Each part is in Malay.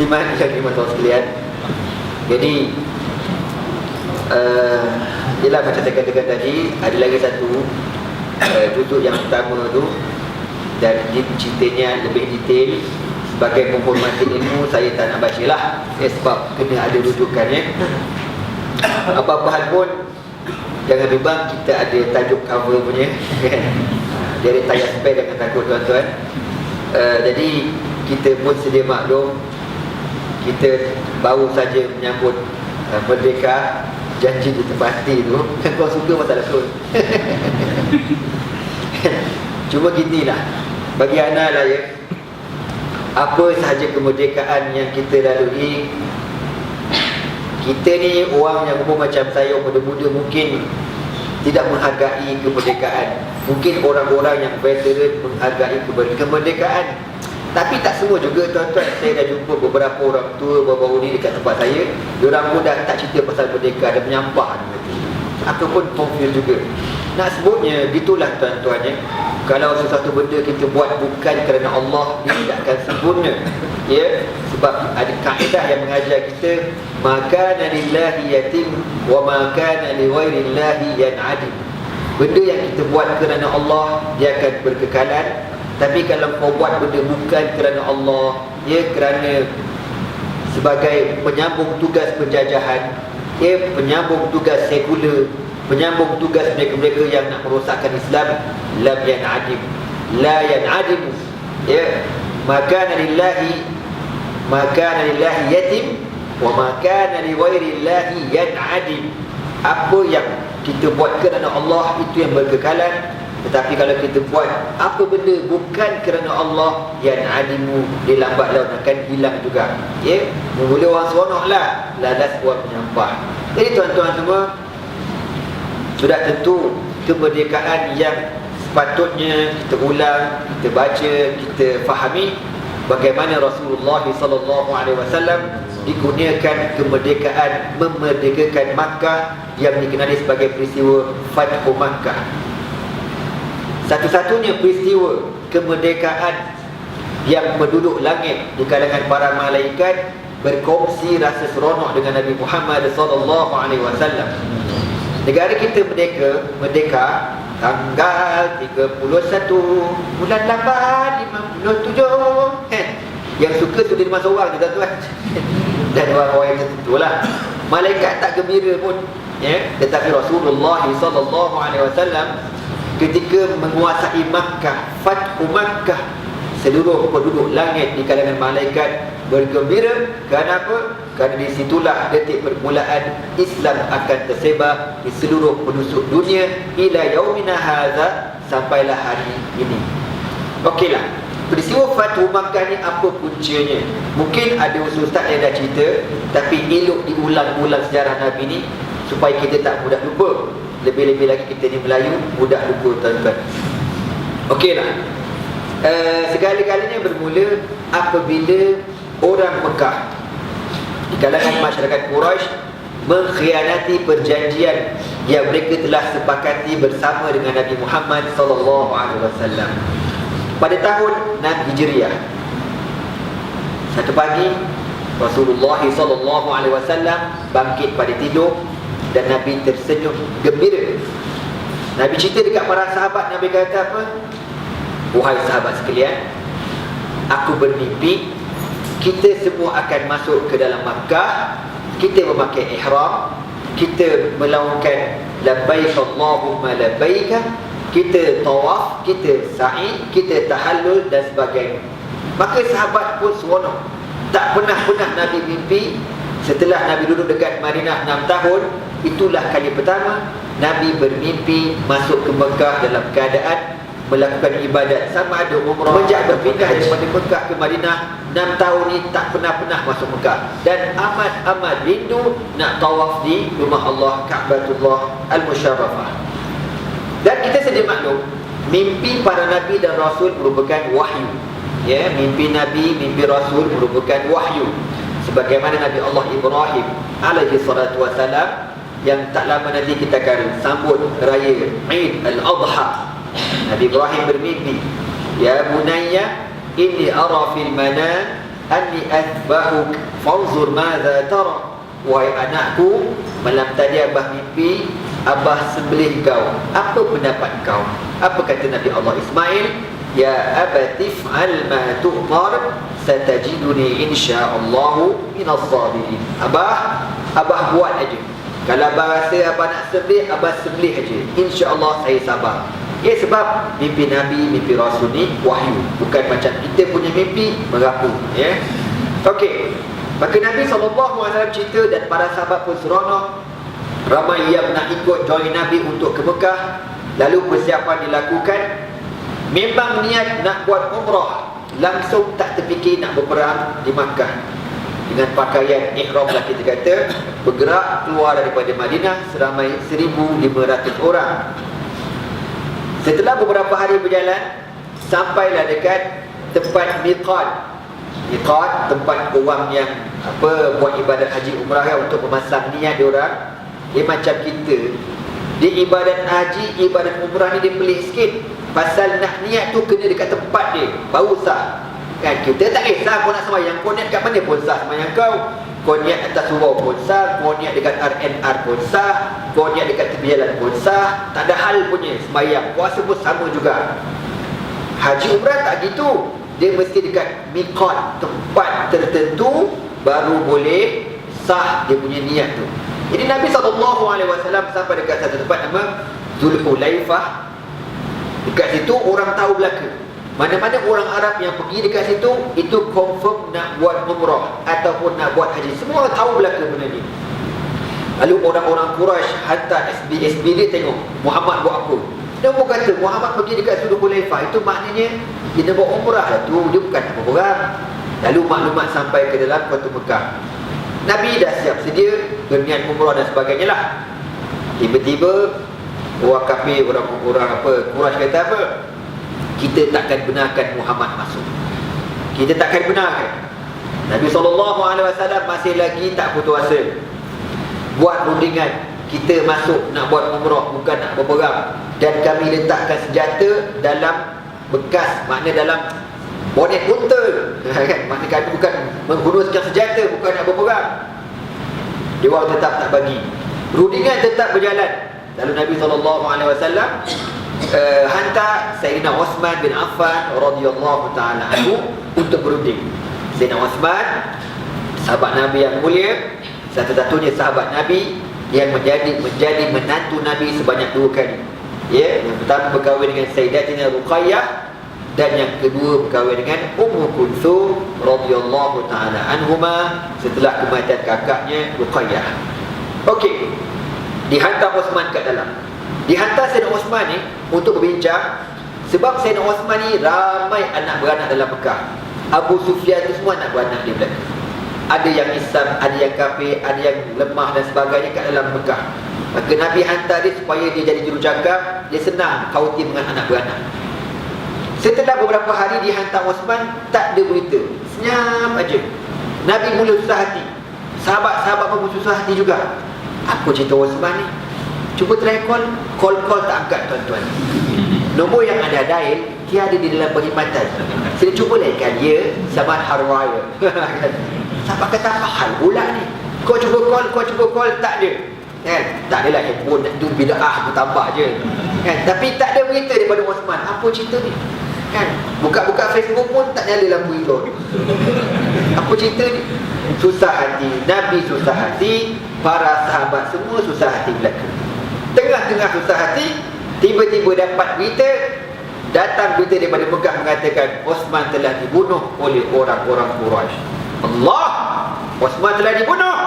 muslimat yang dimatakan sekalian. Jadi ialah macam saya katakan tadi, ada lagi satu duduk yang pertama tu, dan ceritanya lebih detail. Sebagai menghormati ilmu, saya tak nak baca lah, sebab kena ada rujukannya. Apa-apa hal pun jangan bimbang, kita ada tajuk cover punya. Dia ada tayar spare, jangan takut tuan-tuan. Jadi kita pun sedia maklum, kita baru saja menyambut merdeka, janji ditepati tu. Kau suka masalah tu. Cuma ginilah, bagi anak lah ya, apa sahaja kemerdekaan yang kita lalui, kita ni orang yang umur macam saya, muda-muda, mungkin tidak menghargai kemerdekaan. Mungkin orang-orang yang veteran menghargai kemerdekaan, tapi tak semua juga tuan-tuan. Saya dah jumpa beberapa orang tua baru-baru ni dekat tempat saya, diorang pun dah tak cerita pasal merdeka, dah menyampah. Aku pun confused juga. Nak sebutnya gitulah tuan-tuan ya. Kalau sesuatu benda kita buat bukan kerana Allah, dia tidak akan sempurna. Ya, sebab ada kaedah yang mengajar kita, maka lillahi yatim wa maka li ghairillahi yan'adim. Benda yang kita buat kerana Allah, dia akan berkekalan. Tapi kalau kau buat benda bukan kerana Allah, ya, kerana sebagai penyambung tugas penjajahan, ya, penyambung tugas sekular, penyambung tugas mereka-mereka yang nak merosakkan Islam, lam yan'adim, la yan'adim. Ya, maka lillahi yatim wa maka li ghairillahi yan'adim. Apa yang kita buat kerana Allah, itu yang berkekalan. Tetapi kalau kita buat apa benda bukan kerana Allah, yan'adimu, dia lambat laun akan hilang juga. Ya, mula orang seronok lah, lalas buat menyampah. Jadi tuan-tuan semua, sudah tentu kemerdekaan yang sepatutnya kita ulang, kita baca, kita fahami bagaimana Rasulullah SAW dikurniakan kemerdekaan, memerdekakan Makkah, yang dikenali sebagai peristiwa Fathu Makkah. Satu-satunya peristiwa kemerdekaan yang penduduk langit di kalangan para malaikat berkongsi rasa seronok dengan Nabi Muhammad SAW. Negara kita merdeka tanggal 31 bulan 8 57. Yang suka tu dia masuk orang je tuan-tuan. Dan orang-orang yang tertentu lah. Malaikat tak gembira pun, ya. Tetapi Rasulullah SAW ketika menguasai Makkah, Fathu Makkah, seluruh penduduk langit di kalangan malaikat bergembira. Kenapa? Kerana di situlah detik permulaan Islam akan tersebar di seluruh penduduk dunia ila yaumina hadza, sampailah hari ini. Okeylah, peristiwa Fathu Makkah ni apa puncanya? Mungkin ada ustaz yang dah cerita, tapi elok diulang-ulang sejarah Nabi ni supaya kita tak mudah lupa. Lebih-lebih lagi kita ni Melayu, mudah lupa tuan-tuan. Okeylah, segala-galanya bermula apabila orang Mekah di kalangan masyarakat Quraisy mengkhianati perjanjian yang mereka telah sepakati bersama dengan Nabi Muhammad SAW pada tahun 6 Hijriah. Satu pagi Rasulullah SAW bangkit pada tidur dan Nabi tersenyum gembira. Nabi cerita dekat para sahabat, Nabi kata apa? Wahai sahabat sekalian, aku bermimpi kita semua akan masuk ke dalam Makkah. Kita memakai ihram, kita melakukan labbaik Allahumma labbaik, kita tawaf, kita sa'i, kita tahallul dan sebagainya. Maka sahabat pun seronok. Tak pernah Nabi mimpi setelah Nabi duduk dekat Madinah 6 tahun, itulah kali pertama Nabi bermimpi masuk ke Mekah dalam keadaan melakukan ibadat, sama ada umrah. Sejak berpindah daripada Mekah ke Madinah 6 tahun ni tak pernah masuk Mekah, dan amat rindu nak tawaf di rumah Allah, Ka'batullah Al-Musharrafah. Dan kita sedia maklum, mimpi para Nabi dan Rasul merupakan wahyu. Ya, mimpi Nabi, mimpi Rasul merupakan wahyu. Sebagaimana Nabi Allah Ibrahim alaihi salatu wassalam, yang tak lama nanti kita akan sambut raya Eid Al-Adha. Nabi Ibrahim bermimpi, ya bunayya inni ara fil manam anni azbahuk fanzur madza tara. Wahai anakku, malam tadi abah mimpi abah sembelih kau. Apa pendapat kau? Apa kata Nabi Allah Ismail? Ya abati fa'al ma tu'mar satajiduni insyaallah minas sabirin. Abah buat aja. Kalau abah rasa abah nak sembelih, abah sembelih aja. InsyaAllah saya sabar. Ya, sebab mimpi Nabi, mimpi Rasul ni wahyu. Bukan macam kita punya mimpi merapu. Ya. Okey. Maka Nabi SAW cerita dan para sahabat pun seronok. Ramai yang nak ikut join Nabi untuk ke Mekah. Lalu persiapan dilakukan. Memang niat nak buat umrah, langsung tak terfikir nak berperang di Makkah. Dengan pakaian ihram lah kita kata, bergerak keluar daripada Madinah seramai 1,500 orang. Setelah beberapa hari berjalan, sampailah dekat tempat miqat. Miqat, tempat orang yang buat ibadat haji umrah untuk memasang niat diorang. Dia macam kita, di ibadat haji, ibadat umrah ni dia pelik sikit. Pasal nak niat tu kena dekat tempat dia, baru sah. Kan kita tak kisah kau nak sembahyang, kau niat kat mana pun sah sembahyang kau. Kau niat atas surau pun sah, kau niat dekat RNR pun sah, kau niat dekat tepi jalan pun sah. Tak ada hal punya sembahyang. Puasa pun sama juga. Haji umrah tak gitu. Dia mesti dekat miqat, tempat tertentu, baru boleh sah dia punya niat tu. Jadi Nabi SAW sampai dekat satu tempat nama Zulhulaifah. Dekat situ orang tahu belaka. Mana-mana orang Arab yang pergi dekat situ, itu confirm nak buat umrah ataupun nak buat haji. Semua orang tahu belaka benda ni. Lalu orang-orang Quraisy hantar SB dia tengok Muhammad buat apa. Dia pun kata Muhammad pergi dekat Zulhulaifah, itu maknanya dia nak buat umrah lah tu, dia bukan nak berperang. Lalu maklumat sampai ke dalam kota Mekah. Nabi dah siap sedia berniat umrah dan sebagainya lah. Tiba-tiba orang kafir, orang Quraisy kata apa? Kita takkan benarkan Muhammad masuk. Kita takkan benarkan. Nabi SAW masih lagi tak putus asa. Buat rundingan, kita masuk nak buat umrah, bukan nak berperang. Dan kami letakkan senjata dalam bekas, makna dalam bonet unta. Makna kami bukan menggunakan senjata, bukan nak berperang. Dia orang tetap tak bagi. Rundingan tetap berjalan. Lalu Nabi SAW hantar Sayyidina Uthman bin Affan radhiyallahu ta'ala anhu untuk berunding. Sayyidina Uthman, sahabat Nabi yang mulia, satu-satunya sahabat Nabi yang menjadi menantu Nabi sebanyak 2 kali. Ya, yang pertama berkahwin dengan Sayyidatina Ruqayyah, dan yang kedua berkahwin dengan Ummu Kulthum radhiyallahu ta'ala anhuma setelah kematian kakaknya Ruqayyah. Okey. Dihantar Osman kat dalam. Dihantar Sayyidina Osman ni untuk berbincang. Sebab Sayyidina Osman ni ramai anak beranak dalam Mekah. Abu Sufyan tu semua anak beranak dia belaka. Ada yang Islam, ada yang kafir, ada yang lemah dan sebagainya kat dalam Mekah. Maka Nabi hantar dia supaya dia jadi jurucakap. Dia senang kauti dengan anak beranak. Setelah beberapa hari dihantar Osman, tak ada berita. Senyap aja. Nabi mula susah hati. Sahabat-sahabat pun susah hati juga. Apa cerita Osman ni? Cuba try call tak angkat tuan-tuan. Nombor yang ada dial tiada di dalam perkhidmatan. Sila cuba laikan dia Saban Harwaya. Sahabat kata apa hal pula ni? Kau cuba call tak ada. Kan? Tak adalah handphone tu bid'ah aku tambah je. Kan? Tapi tak ada berita daripada Osman. Apa cerita ni? Kan? Buka-buka Facebook pun tak nyala lampu hijau. Apa cerita ni? Susah hati. Nabi susah hati. Para sahabat semua susah hati belaka. Tengah-tengah susah hati, tiba-tiba dapat berita. Datang berita daripada Mekah mengatakan Osman telah dibunuh oleh orang-orang Quraisy. Allah, Osman telah dibunuh.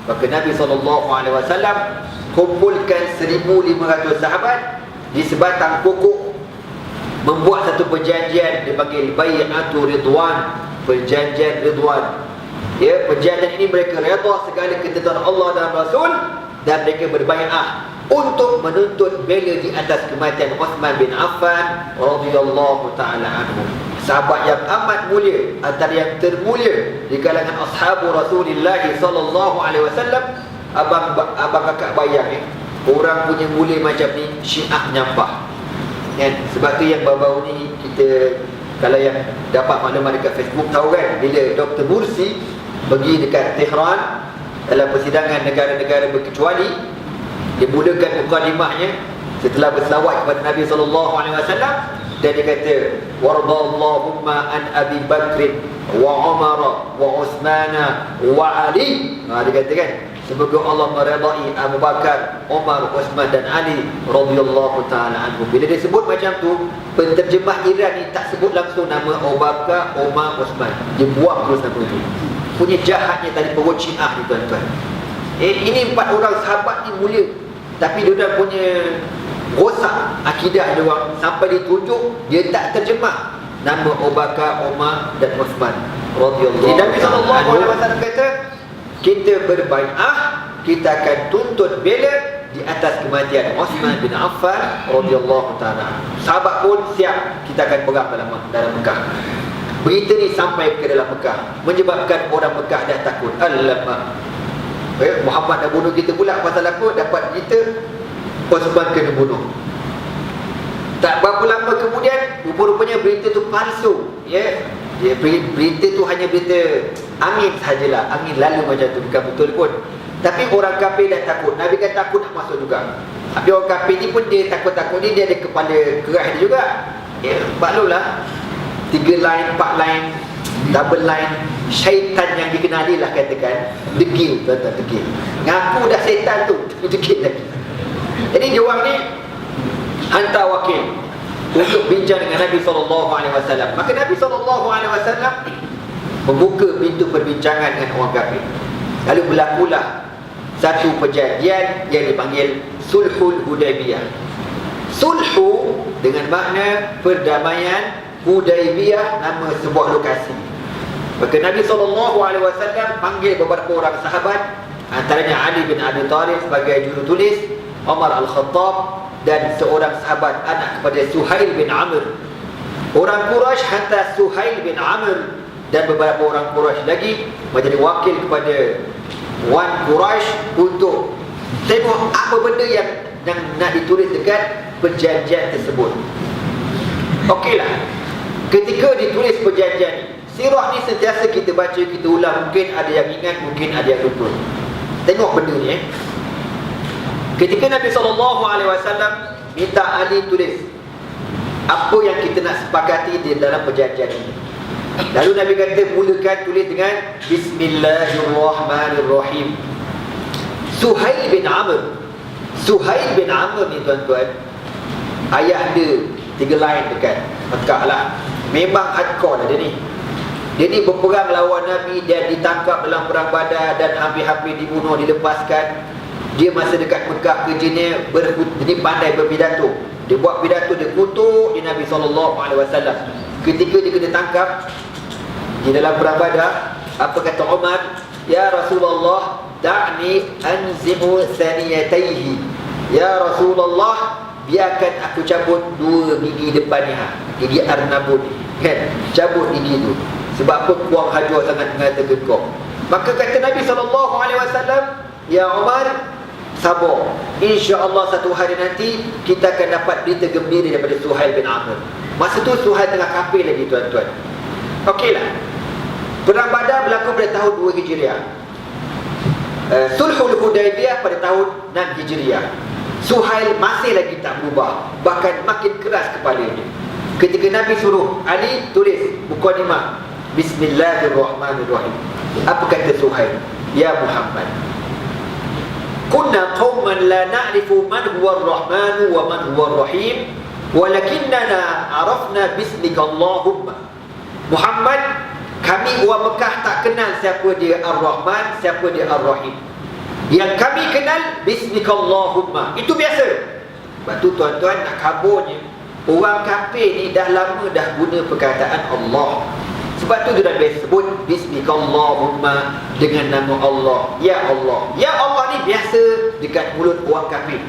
Maka Nabi SAW kumpulkan 1,500 sahabat di sebatang pokok, membuat satu perjanjian dipanggil Bai'atu Ridwan, perjanjian Ridwan. Ya, perjanjian ini mereka redha segala ketentuan Allah dan Rasul, dan mereka berbai'ah untuk menuntut bela di atas kematian Uthman bin Affan radhiyallahu ta'ala anhu. Sahabat yang amat mulia, antara yang termulia di kalangan ashabu Rasulullah sallallahu alaihi wasallam. Abang kakak bayang orang punya mulia macam ni Syiah nyampah. Kan? Sebab tu yang baru-baru ni kita Kalau yang dapat maklumat dekat Facebook tahu kan, bila Dr. Mursi pergi dekat Tehran dalam persidangan negara-negara berkecuali, dia mulakan mukadimahnya setelah berselawat kepada Nabi SAW, dan dia kata wardallahumma an Abi Bakr wa Umar wa Uthman wa Ali. Dia kata kan, semoga Allah meredai Abu Bakar, Umar, Uthman dan Ali radhiyallahu taala anhum. Bila dia sebut macam tu, penterjemah Iran ni tak sebut langsung nama Abu Bakar, Umar, Uthman. Dia buang terus nama tu. Punya jahatnya tadi perut Syiah ni tuan-tuan. Ini 4 orang sahabat ni mulia, tapi dia punya rosak akidah dia orang sampai ditunjuk dia tak terjemah nama Abu Bakar, Umar dan Uthman radhiyallahu. Nabi sallallahu alaihi wasallam kata, kita berbai'ah, kita akan tuntut bela di atas kematian Uthman bin Affan radhiyallahu taala. Sahabat pun siap, kita akan perang dalam Mekah. Berita ni sampai ke dalam Mekah, menyebabkan orang Mekah dah takut. Alamak, Muhammad dah bunuh kita pula pasal apa? Dapat berita Uthman kena bunuh. Tak berapa lama kemudian, rupa-rupanya berita tu palsu. Berita tu hanya berita angin sajalah, angin lalu macam tu, bukan betul pun. Tapi orang kafir dah takut. Nabi kan takut nak masuk juga. Tapi orang kafir ni pun dia takut-takut ni, dia ada kepala keras dia juga. Maklumlah, 3 line, 4 line, double line, syaitan yang dikenali lah katakan, degil tuan-tuan, degil. Ngaku dah syaitan tu, degil lagi. Jadi dia orang ni hantar wakil untuk bincang dengan Nabi SAW. Maka Nabi SAW membuka pintu perbincangan dengan orang kafir. Lalu berlakulah satu perjanjian yang dipanggil Sulhul Hudaybiyah. Sulhu dengan makna perdamaian, Hudaybiyah nama sebuah lokasi. Maka Nabi SAW panggil beberapa orang sahabat, antaranya Ali bin Abi Talib sebagai jurutulis, Umar Al-Khattab, dan seorang sahabat anak kepada Suhail bin Amr. Orang Quraisy hantar Suhail bin Amr dan beberapa orang Quraisy lagi menjadi wakil kepada Wan Quraisy untuk tengok apa benda yang nak ditulis dekat perjanjian tersebut. Okeylah, ketika ditulis perjanjian ni, sirah ni sentiasa kita baca, kita ulang. Mungkin ada yang ingat, mungkin ada yang lupa. Tengok benda ni Ketika Nabi SAW minta Ali tulis apa yang kita nak sepakati di dalam perjanjian ini, lalu Nabi kata mulakan tulis dengan Bismillahirrahmanirrahim. Suhail bin Amr ni tuan-tuan, ayah dia 3 line dekat Mekah lah. Memang hardcore lah dia ni. Dia ni berperang lawan Nabi dan ditangkap dalam perang Badar dan hampir-hampir dibunuh, dilepaskan. Dia masa dekat Mekah kerjanya dia pandai berpidato. Dia buat pidato, dia kutuk di Nabi SAW. Ketika dia kena tangkap di dalam perang Badar, apa kata Umar? Ya Rasulullah, da'ni anzimu thaniyatayhi. Ya Rasulullah, biarkan aku cabut 2 gigi depan ni, gigi Arnabut kan, cabut gigi tu. Sebab apa? Kuang hajur sangat mengatakan kau. Maka kata Nabi SAW, ya Umar, sabar, insya-Allah satu hari nanti kita akan dapat berita gembira daripada Suhail bin Amr. Masa tu Suhail tengah kafir lagi tuan-tuan. Okeylah, perang Badar berlaku pada tahun 2 Hijriah. Sulhul Hudaybiyah pada tahun 6 Hijriah. Suhail masih lagi tak berubah, bahkan makin keras kepalanya. Ketika Nabi suruh Ali tulis mukadimah Bismillahirrahmanirrahim, apa kata Suhail? Ya Muhammad, kunna qauman la na'rifu man huwa ar-Rahman wa man huwa ar-Rahim, walakinnana arafna bismika Allahumma. Muhammad, kami orang Mekah tak kenal siapa dia Ar-Rahman, siapa dia Ar-Rahim. Yang kami kenal bismika Allahumma. Itu biasa. Sebab tu tuan-tuan, nak kaburnya, orang kafir ni dah lama dah guna perkataan Allah. Sebab tu dia dah biasa sebut bismika Allahumma, dengan nama Allah. Ya Allah. Ya Allah ni biasa dekat mulut orang kafir.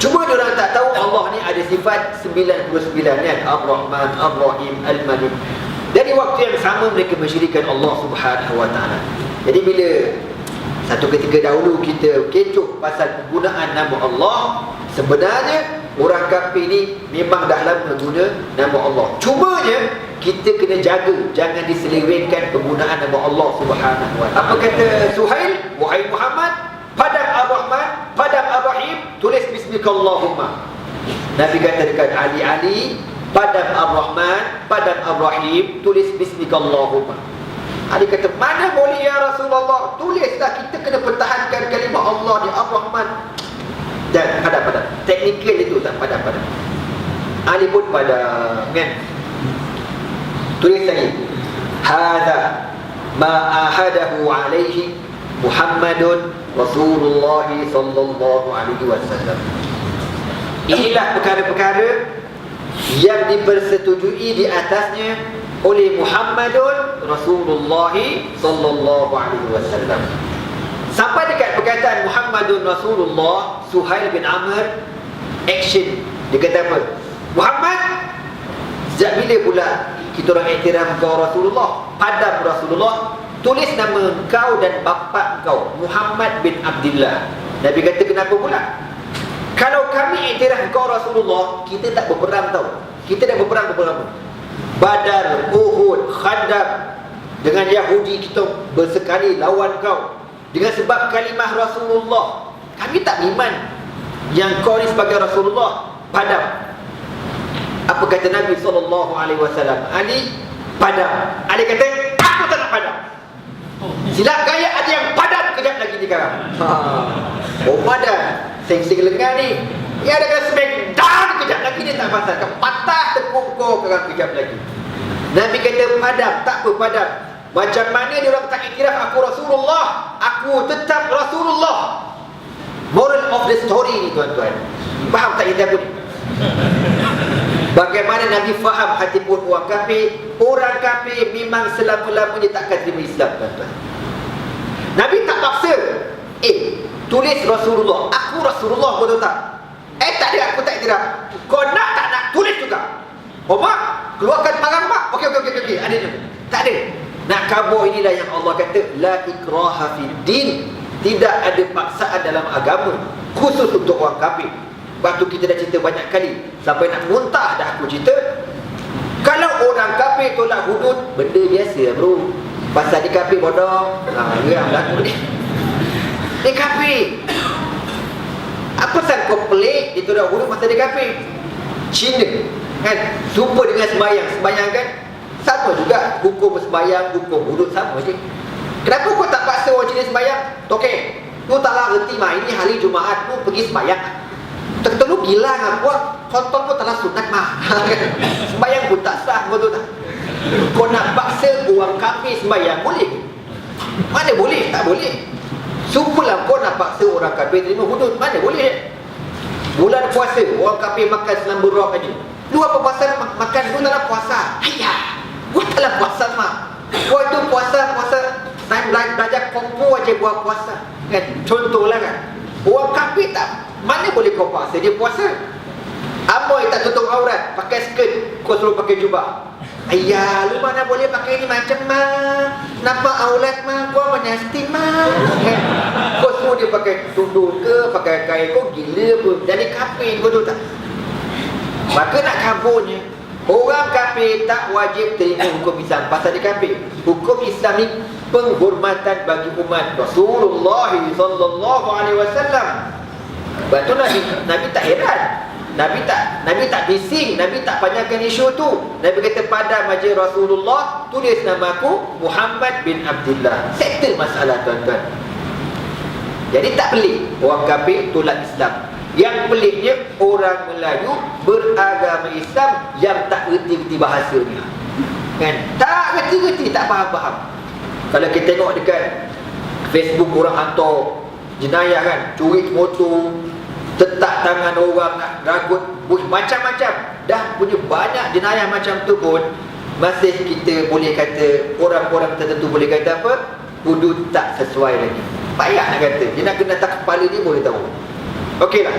Cuma dia orang tak tahu Allah ni ada sifat 99 kan. Ar-Rahman, Ar-Rahim, Al-Malik. Dari waktu yang sama mereka mensyirikkan Allah Subhanahu Wa Taala. Jadi bila satu ketika dahulu kita kecoh pasal penggunaan nama Allah, sebenarnya orang kafir ni memang dah lama guna nama Allah. Cumanya kita kena jaga jangan diselewengkan penggunaan nama Allah Subhanahu wa taala. Apa kata Suhail? Wahai Muhammad, padam Ar-Rahman, padam Ar-Rahim, tulis bismikallahumma. Nabi kata dekat Ali, padam Ar-Rahman, padam Ar-Rahim, tulis bismikallahumma. Ali kata, mana boleh ya Rasulullah? Tulislah, kita kena pertahankan kalimah Allah di Ar-Rahman. Dan padam. Teknikal itu tak padam. Ali pun padam, kan? Tulis lagi. Hadza ma ahadahu alaihi Muhammadun Rasulullah sallallahu alaihi wasallam. Inilah perkara-perkara yang dipersetujui di atasnya oleh Muhammadun Rasulullah sallallahu alaihi wasallam. Sampai dekat perkataan Muhammadun Rasulullah, Suhail bin Amr action. Dia kata apa? Muhammad, sejak bila pula kita orang iktiraf kau Rasulullah, padam Rasulullah, tulis nama kau dan bapa kau, Muhammad bin Abdullah. Nabi kata, kenapa pula? Kalau kami iktiraf kau Rasulullah, kita tak berperang tau. Kita dah berperang beberapa. Badar, Uhud, Khandaq. Dengan Yahudi kita bersekali lawan kau. Dengan sebab kalimah Rasulullah. Kami tak beriman yang kau ni sebagai Rasulullah. Padam. Apa kata Nabi SAW? Ali, padam. Ali kata, aku tak nak padam. Silap gaya ada yang padam kejap lagi ni sekarang. Oh padam. Seng-seng lengan ni. Dia ada kena smackdown kejap lagi ni tak pasal. Kau patah tekuk kau kejap lagi. Nabi kata padam. Tak apa padam. Macam mana dia orang tak iktiraf aku Rasulullah, aku tetap Rasulullah. Moral of the story ni tuan-tuan. Faham tak kita pun? Bagaimana Nabi faham hati pun orang kafir. Orang kafir memang selama-lamanya takkan terima Islam, tuan-tuan. Nabi tak paksa. Tulis Rasulullah, aku Rasulullah, betul tak? Tak ada, aku tak iktiraf. Kau nak tak nak, tulis juga. Mak, keluarkan marang mak. Okey. Ada ni. Tak ada. Nak kabur inilah yang Allah kata, la ikraha fid din. Tidak ada paksaan dalam agama, khusus untuk orang kafir. Waktu kita dah cerita banyak kali, sampai nak muntah dah aku cerita. Kalau orang kafir tolak hudud, benda biasa bro. Pasal dia kafir bodoh. Ya laku ni. Dia kafir. Apa pasal kau pelik dia tolak hudud pasal dia kafir? Cina kan, jumpa dengan sembahyang kan sama juga, hukum sembahyang, hukum hudud sama je. Kenapa kau tak paksa orang Cina sembahyang? Okey, tu taklah reti mah, ini hari Jumaat tu pergi sembahyang. Tak lu gila ngah buat konton pun taklah sunat mah. Sembahyang pun tak sah, betul tak? Kau nak paksa orang kafir sembahyang boleh? Mana boleh? Tak boleh. Sumpalah kau nak paksa orang kafir terima hudud, mana boleh? Bulan puasa orang kafir makan selamba rock aja. Lu apa puasa makan lu dalam puasa? Ayah, gua dalam puasa mah. Gua tu puasa time belajar kompo aja buat puasa. Kan? Contohlah kan. Orang kafir tak, mana boleh kau puasa? Dia puasa. Amoy tak tutup aurat, pakai skirt, kau suruh pakai jubah. Ayah, lu mana boleh pakai ni macam mah. Nampak aurat mah, kau menasting mah. Kau suruh dia pakai tudung ke, pakai kain, kau gila pun. Jadi kafir, betul tak? Maka nak kaburnya, orang kafir tak wajib terima hukum Islam pasal dia kafir. Hukum Islam ni penghormatan bagi umat Rasulullah sallallahu alaihi wasallam. Betul Nabi tak heran. Nabi tak bising, Nabi tak panjangkan isu tu. Nabi kata pada majlis Rasulullah, tulis namaku Muhammad bin Abdullah. Settle masalah tuan-tuan. Jadi tak pelik orang kafir tolak Islam. Yang peliknya orang Melayu beragama Islam yang tak reti-reti bahasanya. Kan? Tak reti-reti, tak faham-faham. Kalau kita tengok dekat Facebook orang hantar jenayah kan, curi motor, tetak tangan orang, nak ragut, macam-macam. Dah punya banyak jenayah macam tu pun masih kita boleh kata, orang-orang tertentu boleh kata apa? Hudud tak sesuai lagi. Payah nak kata. Dia nak kena tak kepala dia boleh tahu. Okeylah.